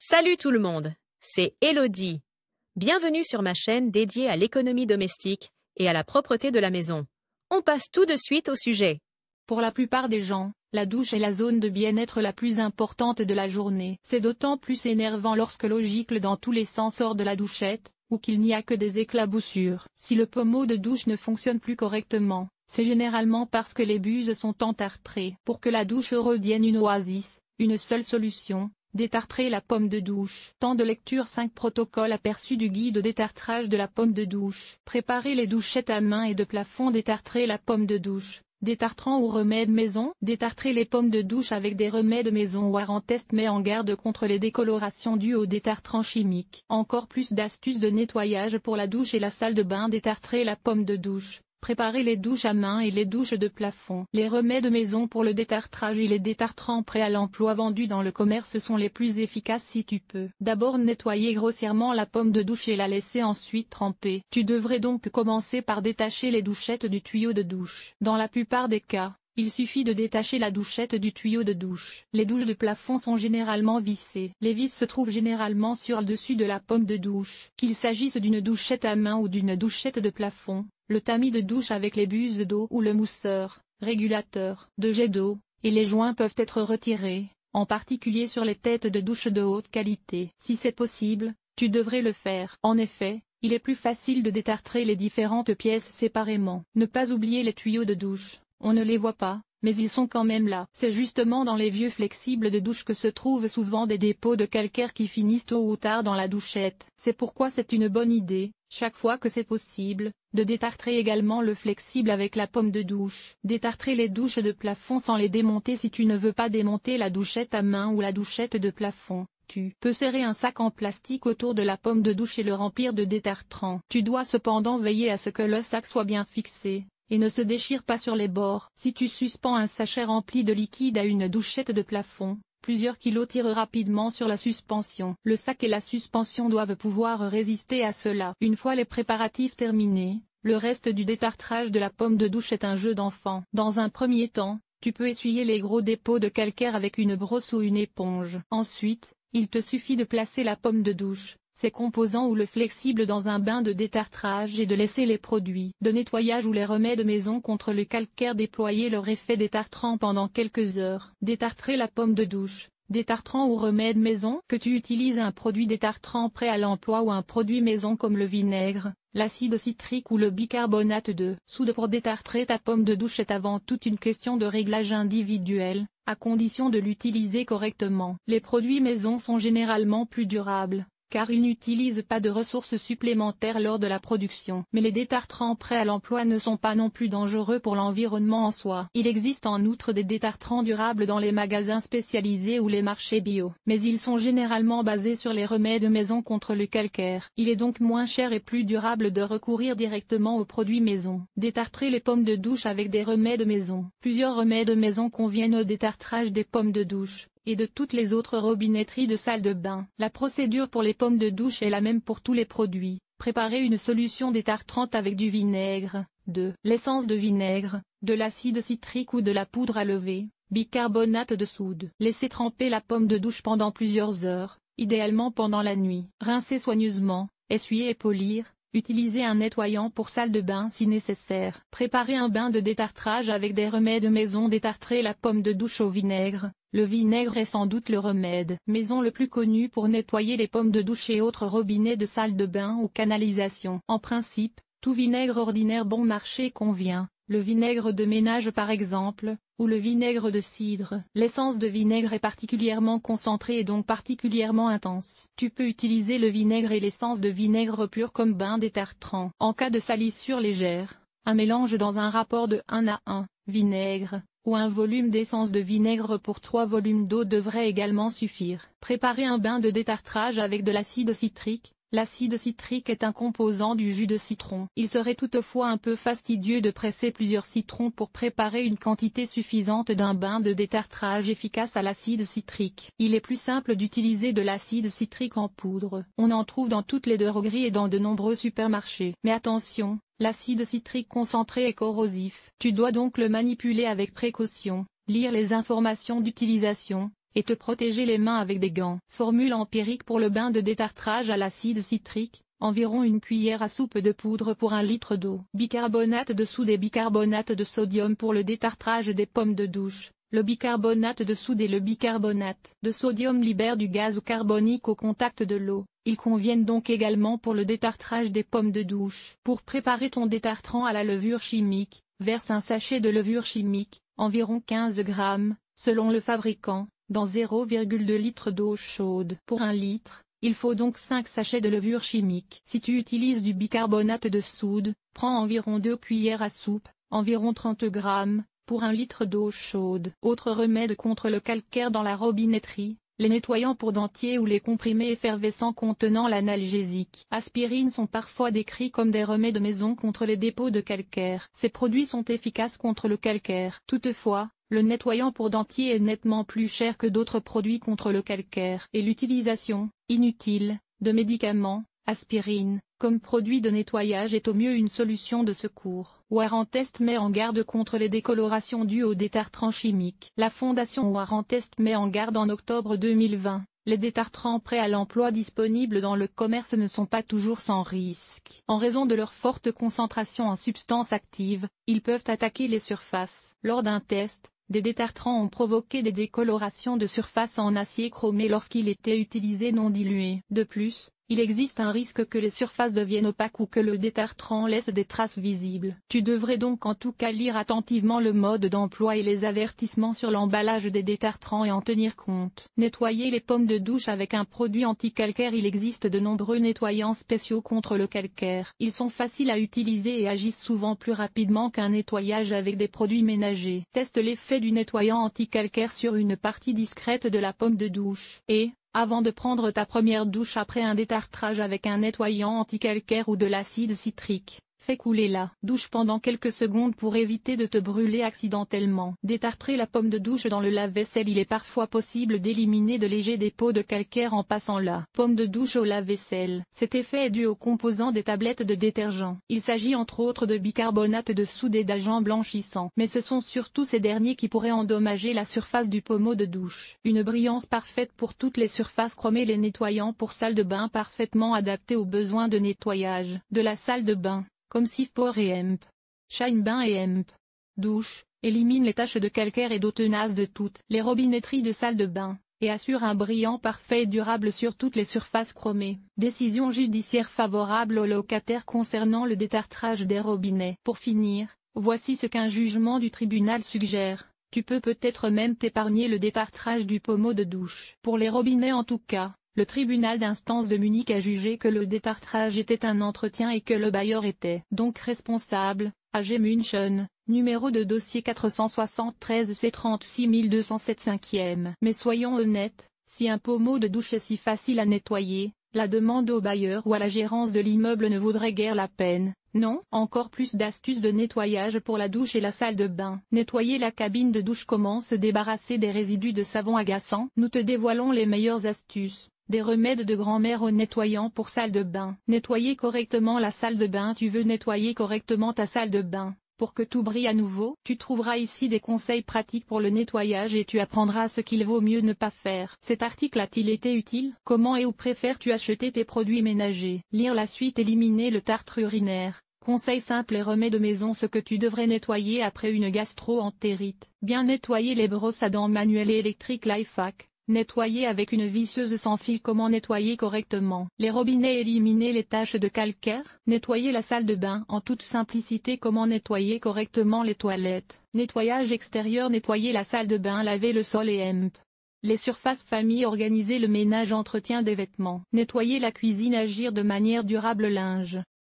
Salut tout le monde, c'est Elodie. Bienvenue sur ma chaîne dédiée à l'économie domestique et à la propreté de la maison. On passe tout de suite au sujet. Pour la plupart des gens, la douche est la zone de bien-être la plus importante de la journée. C'est d'autant plus énervant lorsque l'eau gicle dans tous les sens hors de la douchette, ou qu'il n'y a que des éclaboussures. Si le pommeau de douche ne fonctionne plus correctement, c'est généralement parce que les buses sont entartrées. Pour que la douche redevienne une oasis, une seule solution: détartrer la pomme de douche. Temps de lecture: 5 protocoles aperçus du guide au détartrage de la pomme de douche. Préparer les douchettes à main et de plafond. Détartrer la pomme de douche. Détartrant ou remède maison. Détartrer les pommes de douche avec des remèdes maison. Warentest met en garde contre les décolorations dues aux détartrants chimiques. Encore plus d'astuces de nettoyage pour la douche et la salle de bain. Détartrer la pomme de douche. Préparer les douches à main et les douches de plafond. Les remèdes maison pour le détartrage et les détartrants prêts à l'emploi vendus dans le commerce sont les plus efficaces si tu peux. D'abord nettoyer grossièrement la pomme de douche et la laisser ensuite tremper. Tu devrais donc commencer par détacher les douchettes du tuyau de douche. Dans la plupart des cas, il suffit de détacher la douchette du tuyau de douche. Les douches de plafond sont généralement vissées. Les vis se trouvent généralement sur le dessus de la pomme de douche. Qu'il s'agisse d'une douchette à main ou d'une douchette de plafond, le tamis de douche avec les buses d'eau ou le mousseur, régulateur de jet d'eau, et les joints peuvent être retirés, en particulier sur les têtes de douche de haute qualité. Si c'est possible, tu devrais le faire. En effet, il est plus facile de détartrer les différentes pièces séparément. Ne pas oublier les tuyaux de douche. On ne les voit pas, mais ils sont quand même là. C'est justement dans les vieux flexibles de douche que se trouvent souvent des dépôts de calcaire qui finissent tôt ou tard dans la douchette. C'est pourquoi c'est une bonne idée, chaque fois que c'est possible, de détartrer également le flexible avec la pomme de douche. Détartrer les douches de plafond sans les démonter. Si tu ne veux pas démonter la douchette à main ou la douchette de plafond, tu peux serrer un sac en plastique autour de la pomme de douche et le remplir de détartrant. Tu dois cependant veiller à ce que le sac soit bien fixé et ne se déchire pas sur les bords. Si tu suspends un sachet rempli de liquide à une douchette de plafond, plusieurs kilos tirent rapidement sur la suspension. Le sac et la suspension doivent pouvoir résister à cela. Une fois les préparatifs terminés, le reste du détartrage de la pomme de douche est un jeu d'enfant. Dans un premier temps, tu peux essuyer les gros dépôts de calcaire avec une brosse ou une éponge. Ensuite, il te suffit de placer la pomme de douche, ses composants ou le flexible dans un bain de détartrage et de laisser les produits de nettoyage ou les remèdes maison contre le calcaire déployer leur effet détartrant pendant quelques heures. Détartrer la pomme de douche. Détartrant ou remède maison. Que tu utilises un produit détartrant prêt à l'emploi ou un produit maison comme le vinaigre, l'acide citrique ou le bicarbonate de soude pour détartrer ta pomme de douche est avant tout une question de réglage individuel, à condition de l'utiliser correctement. Les produits maison sont généralement plus durables, car ils n'utilisent pas de ressources supplémentaires lors de la production. Mais les détartrants prêts à l'emploi ne sont pas non plus dangereux pour l'environnement en soi. Il existe en outre des détartrants durables dans les magasins spécialisés ou les marchés bio, mais ils sont généralement basés sur les remèdes maison contre le calcaire. Il est donc moins cher et plus durable de recourir directement aux produits maison. Détartrer les pommes de douche avec des remèdes maison. Plusieurs remèdes maison conviennent au détartrage des pommes de douche et de toutes les autres robinetteries de salle de bain. La procédure pour les pommes de douche est la même pour tous les produits. Préparez une solution détartrante avec du vinaigre, de l'essence de vinaigre, de l'acide citrique ou de la poudre à lever, bicarbonate de soude. Laissez tremper la pomme de douche pendant plusieurs heures, idéalement pendant la nuit. Rincez soigneusement, essuyez et polir. Utilisez un nettoyant pour salle de bain si nécessaire. Préparez un bain de détartrage avec des remèdes maison. Détartrez la pomme de douche au vinaigre. Le vinaigre est sans doute le remède maison le plus connu pour nettoyer les pommes de douche et autres robinets de salle de bain ou canalisation. En principe, tout vinaigre ordinaire bon marché convient, le vinaigre de ménage par exemple, ou le vinaigre de cidre. L'essence de vinaigre est particulièrement concentrée et donc particulièrement intense. Tu peux utiliser le vinaigre et l'essence de vinaigre pur comme bain détartrant. En cas de salissure légère, un mélange dans un rapport de 1 à 1, vinaigre, ou un volume d'essence de vinaigre pour 3 volumes d'eau devrait également suffire. Préparer un bain de détartrage avec de l'acide citrique. L'acide citrique est un composant du jus de citron. Il serait toutefois un peu fastidieux de presser plusieurs citrons pour préparer une quantité suffisante d'un bain de détartrage efficace à l'acide citrique. Il est plus simple d'utiliser de l'acide citrique en poudre. On en trouve dans toutes les drogueries et dans de nombreux supermarchés. Mais attention, l'acide citrique concentré est corrosif. Tu dois donc le manipuler avec précaution, lire les informations d'utilisation, et te protéger les mains avec des gants. Formule empirique pour le bain de détartrage à l'acide citrique, environ 1 cuillère à soupe de poudre pour 1 litre d'eau. Bicarbonate de soude et bicarbonate de sodium pour le détartrage des pommes de douche. Le bicarbonate de soude et le bicarbonate de sodium libèrent du gaz carbonique au contact de l'eau. Ils conviennent donc également pour le détartrage des pommes de douche. Pour préparer ton détartrant à la levure chimique, verse un sachet de levure chimique, environ 15 grammes, selon le fabricant, dans 0,2 litre d'eau chaude. Pour 1 litre, il faut donc 5 sachets de levure chimique. Si tu utilises du bicarbonate de soude, prends environ 2 cuillères à soupe, environ 30 grammes, pour 1 litre d'eau chaude. Autre remède contre le calcaire dans la robinetterie, les nettoyants pour dentier ou les comprimés effervescents contenant l'analgésique aspirine sont parfois décrits comme des remèdes maison contre les dépôts de calcaire. Ces produits sont efficaces contre le calcaire. Toutefois, le nettoyant pour dentier est nettement plus cher que d'autres produits contre le calcaire. Et l'utilisation, inutile, de médicaments, aspirine, comme produit de nettoyage est au mieux une solution de secours. Warrantest met en garde contre les décolorations dues aux détartrants chimiques. La fondation Warrantest met en garde en octobre 2020. Les détartrants prêts à l'emploi disponibles dans le commerce ne sont pas toujours sans risque. En raison de leur forte concentration en substances actives, ils peuvent attaquer les surfaces. Lors d'un test, des détartrants ont provoqué des décolorations de surface en acier chromé lorsqu'il était utilisé non dilué. De plus, il existe un risque que les surfaces deviennent opaques ou que le détartrant laisse des traces visibles. Tu devrais donc en tout cas lire attentivement le mode d'emploi et les avertissements sur l'emballage des détartrants et en tenir compte. Nettoyer les pommes de douche avec un produit anti-calcaire. Il existe de nombreux nettoyants spéciaux contre le calcaire. Ils sont faciles à utiliser et agissent souvent plus rapidement qu'un nettoyage avec des produits ménagers. Teste l'effet du nettoyant anti-calcaire sur une partie discrète de la pomme de douche. Et, avant de prendre ta première douche après un détartrage avec un nettoyant anti-calcaire ou de l'acide citrique, fais couler la douche pendant quelques secondes pour éviter de te brûler accidentellement. Détartrer la pomme de douche dans le lave-vaisselle. Il est parfois possible d'éliminer de légers dépôts de calcaire en passant la pomme de douche au lave-vaisselle. Cet effet est dû aux composants des tablettes de détergent. Il s'agit entre autres de bicarbonate de soude et d'agents blanchissants. Mais ce sont surtout ces derniers qui pourraient endommager la surface du pommeau de douche. Une brillance parfaite pour toutes les surfaces chromées. Les nettoyants pour salle de bain parfaitement adaptés aux besoins de nettoyage de la salle de bain, comme Sifpor et Hemp. Shine Bain et Hemp Douche, élimine les taches de calcaire et d'eau tenace de toutes les robinetteries de salle de bain, et assure un brillant parfait et durable sur toutes les surfaces chromées. Décision judiciaire favorable aux locataires concernant le détartrage des robinets. Pour finir, voici ce qu'un jugement du tribunal suggère. Tu peux peut-être même t'épargner le détartrage du pommeau de douche. Pour les robinets en tout cas, le tribunal d'instance de Munich a jugé que le détartrage était un entretien et que le bailleur était donc responsable. AG München, numéro de dossier 473 C 36207 5e. Mais soyons honnêtes, si un pommeau de douche est si facile à nettoyer, la demande au bailleur ou à la gérance de l'immeuble ne vaudrait guère la peine. Non, encore plus d'astuces de nettoyage pour la douche et la salle de bain. Nettoyer la cabine de douche. Comment se débarrasser des résidus de savon agaçant? Nous te dévoilons les meilleures astuces. Des remèdes de grand-mère au nettoyant pour salle de bain. Nettoyer correctement la salle de bain. Tu veux nettoyer correctement ta salle de bain pour que tout brille à nouveau? Tu trouveras ici des conseils pratiques pour le nettoyage et tu apprendras ce qu'il vaut mieux ne pas faire. Cet article a-t-il été utile? Comment et où préfères-tu acheter tes produits ménagers? Lire la suite. Éliminer le tartre urinaire. Conseils simples et remèdes maison. Ce que tu devrais nettoyer après une gastro-entérite. Bien nettoyer les brosses à dents manuelles et électriques. Lifehack. Nettoyer avec une visseuse sans fil. Comment nettoyer correctement les robinets? Éliminer les taches de calcaire. Nettoyer la salle de bain en toute simplicité. Comment nettoyer correctement les toilettes? Nettoyage extérieur. Nettoyer la salle de bain. Laver le sol et Hemp. Les surfaces famille. Organiser le ménage. Entretien des vêtements. Nettoyer la cuisine. Agir de manière durable. Linge.